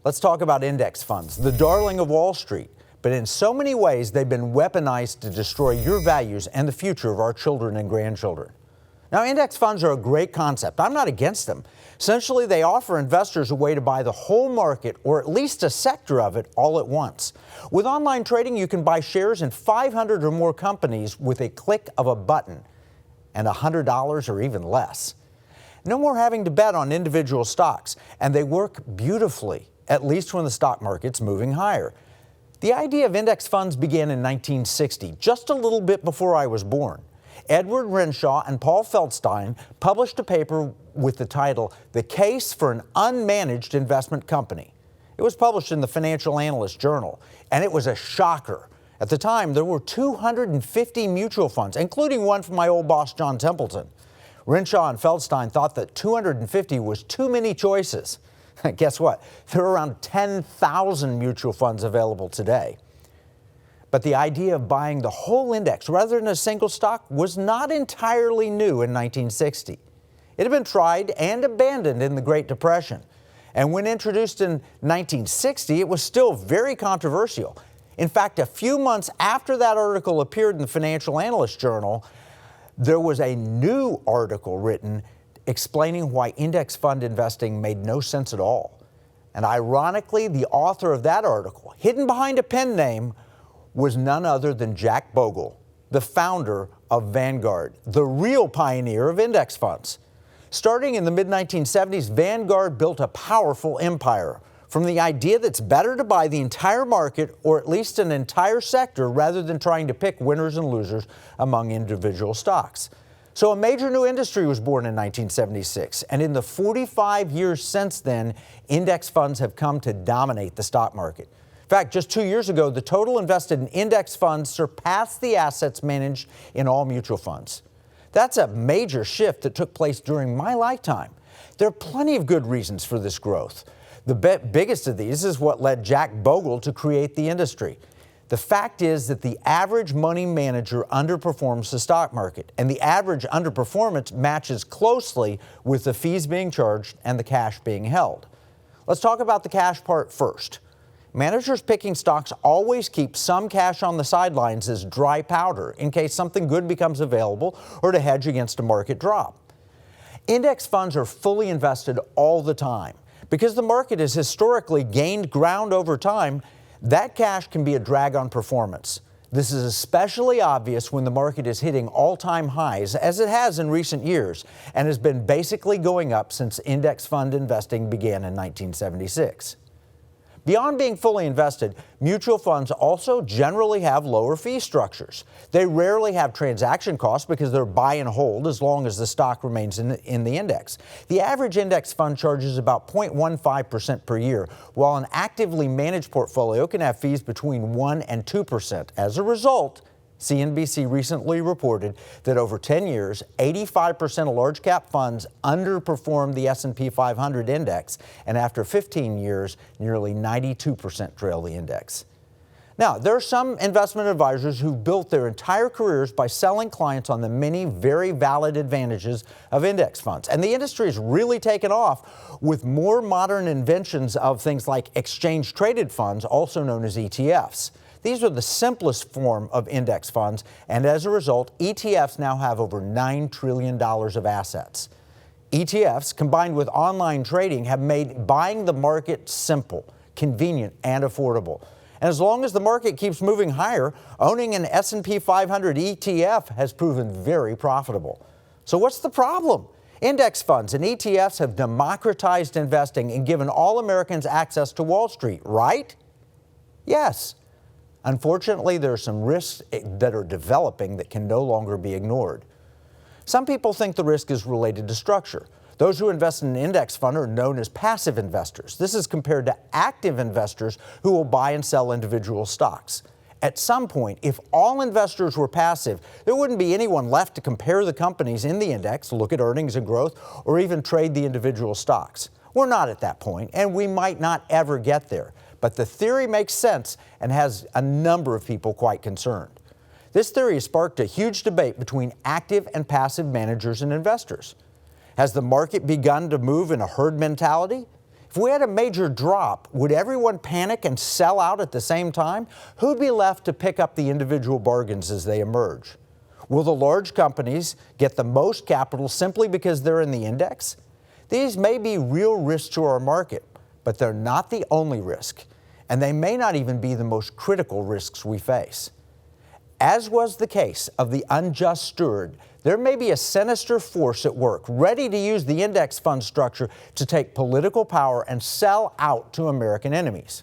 Let's talk about index funds, the darling of Wall Street. But in so many ways, they've been weaponized to destroy your values and the future of our children and grandchildren. Now, index funds are a great concept. I'm not against them. Essentially, they offer investors a way to buy the whole market, or at least a sector of it, all at once. With online trading, you can buy shares in 500 or more companies with a click of a button and $100 or even less. No more having to bet on individual stocks, and they work beautifully, at least when the stock market's moving higher. The idea of index funds began in 1960, just a little bit before I was born. Edward Renshaw and Paul Feldstein published a paper with the title, "The Case for an Unmanaged Investment Company." It was published in the Financial Analyst Journal, and it was a shocker. At the time, there were 250 mutual funds, including one from my old boss, John Templeton. Renshaw and Feldstein thought that 250 was too many choices. Guess what? There are around 10,000 mutual funds available today. But the idea of buying the whole index rather than a single stock was not entirely new in 1960. It had been tried and abandoned in the Great Depression. And when introduced in 1960, it was still very controversial. In fact, a few months after that article appeared in the Financial Analyst Journal, there was a new article written explaining why index fund investing made no sense at all. And ironically, the author of that article, hidden behind a pen name, was none other than Jack Bogle, the founder of Vanguard, the real pioneer of index funds. Starting in the mid-1970s, Vanguard built a powerful empire from the idea that it's better to buy the entire market, or at least an entire sector, rather than trying to pick winners and losers among individual stocks. So a major new industry was born in 1976, and in the 45 years since then, index funds have come to dominate the stock market. In fact, just 2 years ago, the total invested in index funds surpassed the assets managed in all mutual funds. That's a major shift that took place during my lifetime. There are plenty of good reasons for this growth. The biggest of these is what led Jack Bogle to create the industry. The fact is that the average money manager underperforms the stock market, and the average underperformance matches closely with the fees being charged and the cash being held. Let's talk about the cash part first. Managers picking stocks always keep some cash on the sidelines as dry powder in case something good becomes available or to hedge against a market drop. Index funds are fully invested all the time. Because the market has historically gained ground over time, that cash can be a drag on performance. This is especially obvious when the market is hitting all-time highs, as it has in recent years, and has been basically going up since index fund investing began in 1976. Beyond being fully invested, mutual funds also generally have lower fee structures. They rarely have transaction costs because they're buy and hold as long as the stock remains in the index. The average index fund charges about 0.15% per year, while an actively managed portfolio can have fees between 1 and 2%. As a result, CNBC recently reported that over 10 years, 85% of large cap funds underperformed the S&P 500 index, and after 15 years, nearly 92% trail the index. Now, there are some investment advisors who've built their entire careers by selling clients on the many very valid advantages of index funds. And the industry has really taken off with more modern inventions of things like exchange-traded funds, also known as ETFs. These are the simplest form of index funds, and as a result, ETFs now have over $9 trillion of assets. ETFs, combined with online trading, have made buying the market simple, convenient, and affordable. And as long as the market keeps moving higher, owning an S&P 500 ETF has proven very profitable. So what's the problem? Index funds and ETFs have democratized investing and given all Americans access to Wall Street, right? Yes. Unfortunately, there are some risks that are developing that can no longer be ignored. Some people think the risk is related to structure. Those who invest in an index fund are known as passive investors. This is compared to active investors who will buy and sell individual stocks. At some point, if all investors were passive, there wouldn't be anyone left to compare the companies in the index, look at earnings and growth, or even trade the individual stocks. We're not at that point, and we might not ever get there. But the theory makes sense and has a number of people quite concerned. This theory has sparked a huge debate between active and passive managers and investors. Has the market begun to move in a herd mentality? If we had a major drop, would everyone panic and sell out at the same time? Who'd be left to pick up the individual bargains as they emerge? Will the large companies get the most capital simply because they're in the index? These may be real risks to our market, but they're not the only risk, and they may not even be the most critical risks we face. As was the case of the unjust steward, there may be a sinister force at work, ready to use the index fund structure to take political power and sell out to American enemies.